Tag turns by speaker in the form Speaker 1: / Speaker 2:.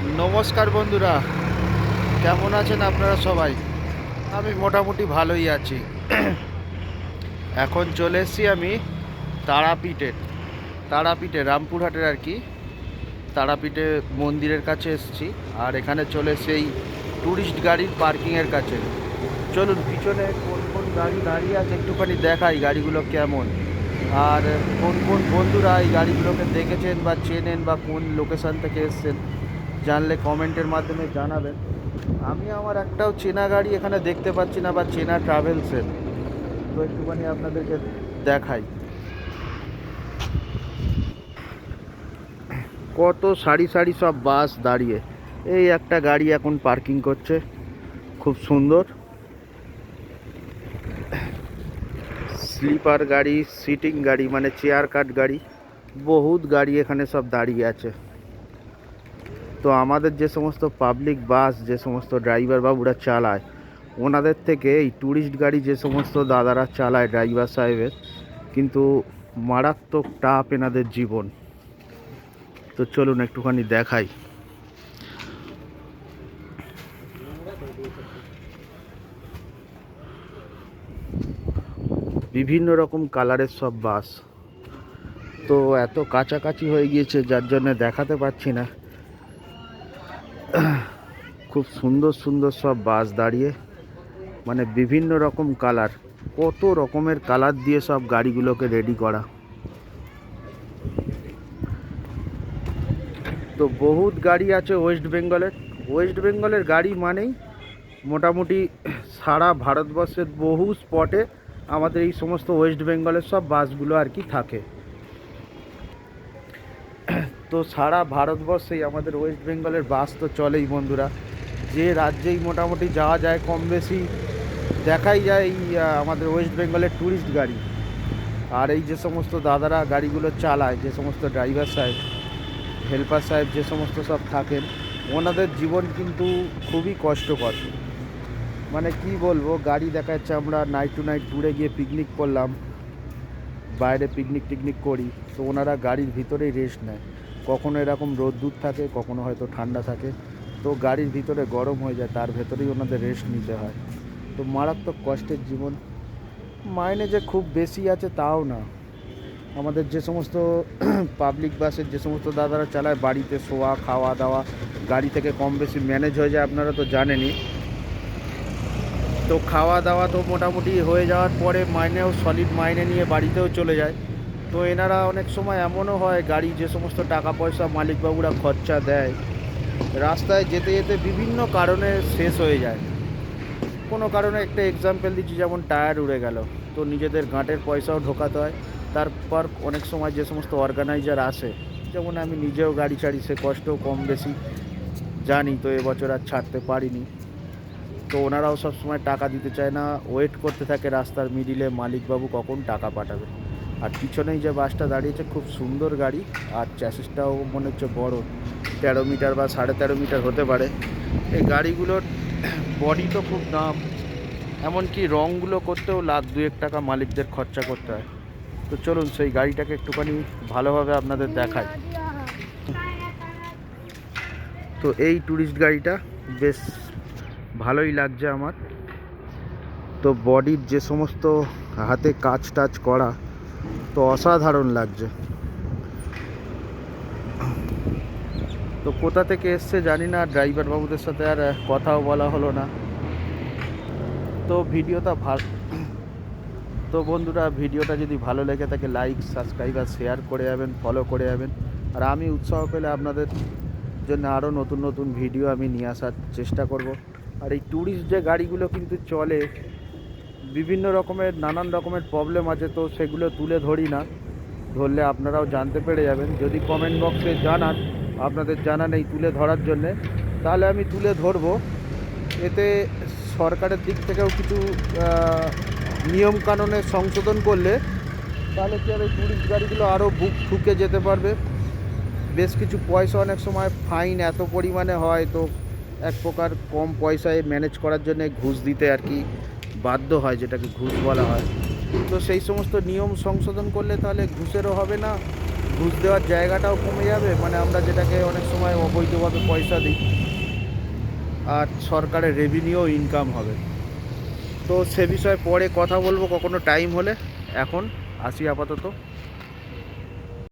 Speaker 1: নমস্কার বন্ধুরা, কেমন আছেন আপনারা সবাই? আমি মোটামুটি ভালোই আছি। এখন চলে এসেছি আমি তারাপীঠে রামপুরহাটের আর কি। তারাপীঠে মন্দিরের কাছে এসেছি, আর এখানে চলে সেই ট্যুরিস্ট গাড়ির পার্কিংয়ের কাছে। চলুন, পিছনে কোন কোন গাড়ি দাঁড়িয়ে আছে একটুখানি দেখাই গাড়িগুলো কেমন, আর কোন কোন বন্ধুরা এই গাড়িগুলোকে দেখেছেন বা চেনেন বা কোন লোকেশান থেকে এসছেন, জানলে কমেন্টের মাধ্যমে জানাবেন। আমি আমার একটাও চেনা গাড়ি এখানে দেখতে পাচ্ছি না, বা চেনা ট্রাভেলসের। তো একটুখানি আপনাদেরকে দেখাই কত সারি সারি সব বাস দাঁড়িয়ে। এই একটা গাড়ি এখন পার্কিং করছে, খুব সুন্দর স্লিপার গাড়ি, সিটিং গাড়ি মানে চেয়ার কাট গাড়ি, বহুত গাড়ি এখানে সব দাঁড়িয়ে আছে। তো আমাদের যে সমস্ত পাবলিক বাস যে সমস্ত ড্রাইভার বাবুরা চালায়, ওনাদের থেকে এই ট্যুরিস্ট গাড়ি যে সমস্ত দাদারা চালায় ড্রাইভার সাহেবের, কিন্তু মারাত্মক টাফ এনাদের জীবন। তো চলুন একটুখানি দেখাই। বিভিন্ন রকম কালারের সব বাস, তো এত কাছাকাছি হয়ে গিয়েছে যার জন্য দেখাতে পারছি না। খুব সুন্দর সুন্দর সব বাস দাঁড়িয়ে, মানে বিভিন্ন রকম কালার, কত রকমের কালার দিয়ে সব গাড়িগুলোকে রেডি করা। তো বহুত গাড়ি আছে ওয়েস্ট বেঙ্গলের গাড়ি মানেই মোটামুটি সারা ভারতবর্ষের বহু স্পটে আমাদের এই সমস্ত ওয়েস্ট বেঙ্গলের সব বাসগুলো আর কি থাকে। তো সারা ভারতবর্ষেই আমাদের ওয়েস্ট বেঙ্গলের বাস তো চলেই বন্ধুরা। যে রাজ্যেই মোটামুটি যাওয়া যায় কম বেশি দেখাই যায় এই আমাদের ওয়েস্ট বেঙ্গলের ট্যুরিস্ট গাড়ি। আর এই যে সমস্ত দাদারা গাড়িগুলো চালায়, যে সমস্ত ড্রাইভার সাহেব, হেল্পার সাহেব যে সমস্ত সব থাকেন, ওনাদের জীবন কিন্তু খুবই কষ্টকর। মানে কি বলবো, গাড়ি দেখা যাচ্ছে আমরা নাইট টু নাইট ট্যুরে গিয়ে পিকনিক করলাম, বাইরে পিকনিক করি, তো ওনারা গাড়ির ভিতরেই রেস্ট নেয়। কখনো এরকম রোদ্দুর থাকে, কখনো হয়তো ঠান্ডা থাকে, তো গাড়ির ভিতরে গরম হয়ে যায়, তার ভেতরেই ওনাদের রেস্ট নিতে হয়। তো মারাত্মক কষ্টের জীবন। মাইনে যে খুব বেশি আছে তাও না। আমাদের যে সমস্ত পাবলিক বাসের যে সমস্ত দাদারা চালায়, বাড়িতে শোয়া খাওয়া দাওয়া গাড়ি থেকে কম বেশি ম্যানেজ হয়ে যায়, আপনারা তো জানেনই। তো খাওয়া দাওয়া তো মোটামুটি হয়ে যাওয়ার পরে মাইনেও সলিড মাইনে নিয়ে বাড়িতেও চলে যায়। তো এনারা অনেক সময় এমনও হয়, গাড়ি যে সমস্ত টাকা পয়সা মালিকবাবুরা খরচা দেয়, রাস্তায় যেতে যেতে বিভিন্ন কারণে শেষ হয়ে যায়। কোনো কারণে একটা এক্সাম্পল দিচ্ছি, যেমন টায়ার উড়ে গেল, তো নিজেদের গাঁটের পয়সাও ঢোকাতে হয়। তারপর অনেক সময় যে সমস্ত অর্গানাইজার আসে, যেমন আমি নিজেও গাড়ি ছাড়ি, সে কষ্টও কম বেশি জানি, তো এবছর আর ছাড়তে পারিনি। তো ওনারাও সব সময় টাকা দিতে চায় না, ওয়েট করতে থাকে রাস্তার মিডিলে মালিকবাবু কখন টাকা পাঠাবে। আর পিছনেই যে বাসটা দাঁড়িয়েছে খুব সুন্দর গাড়ি, আর চ্যাসিসটাও মনে হচ্ছে বড়, 13 মিটার বা 13.5 মিটার হতে পারে। এই গাড়িগুলোর বডি তো খুব দাম, এমনকি রঙগুলো করতেও লাখ 2-1 টাকা মালিকদের খরচা করতে হয়। তো চলুন সেই গাড়িটাকে একটুখানি ভালোভাবে আপনাদের দেখাই। তো এই ট্যুরিস্ট গাড়িটা বেশ ভালোই লাগছে আমার। তো বডির যে সমস্ত হাতে কাজ টাচ করা, তো অসাধারণ লাগছে। তো কোথা থেকে এসছে জানি না, ড্রাইভার বাবুদের সাথে আর কথাও বলা হলো না। তো ভিডিওটা তো বন্ধুরা, ভিডিওটা যদি ভালো লেগে থাকে লাইক সাবস্ক্রাইব আর শেয়ার করে যাবেন, ফলো করে যাবেন। আর আমি উৎসাহ পেলে আপনাদের জন্য আরও নতুন নতুন ভিডিও আমি নিয়ে আসার চেষ্টা করব। আর এই ট্যুরিস্ট যে গাড়িগুলো কিন্তু চলে, বিভিন্ন রকমের নানান রকমের প্রবলেম আছে, তো সেগুলো তুলে ধরি না, ধরলে আপনারাও জানতে পেরে যাবেন। যদি কমেন্ট বক্সে জানান আপনাদের জানা নেই তুলে ধরার জন্যে, তাহলে আমি তুলে ধরবো। এতে সরকারের দিক থেকেও কিছু নিয়মকানুনে সংশোধন করলে, তাহলে কি আর এই ট্যুরিস্ট গাড়িগুলো আরও ঠুকে যেতে পারবে। বেশ কিছু পয়সা অনেক সময় ফাইন এত পরিমাণে হয়, তো এক প্রকার কম পয়সায় ম্যানেজ করার জন্য ঘুষ দিতে আর কি বাধ্য হয়, যেটাকে ঘুষ বলা হয়। তো সেই সমস্ত নিয়ম সংশোধন করলে তাহলে ঘুষেরও হবে না, ঘুষ দেওয়ার জায়গাটাও কমে যাবে, মানে আমরা যেটাকে অনেক সময় অবৈধভাবে পয়সা দিই, আর সরকারের রেভিনিউ ইনকাম হবে। তো সে বিষয়ে পরে কথা বলবো কখনো টাইম হলে, এখন আসি আপাতত।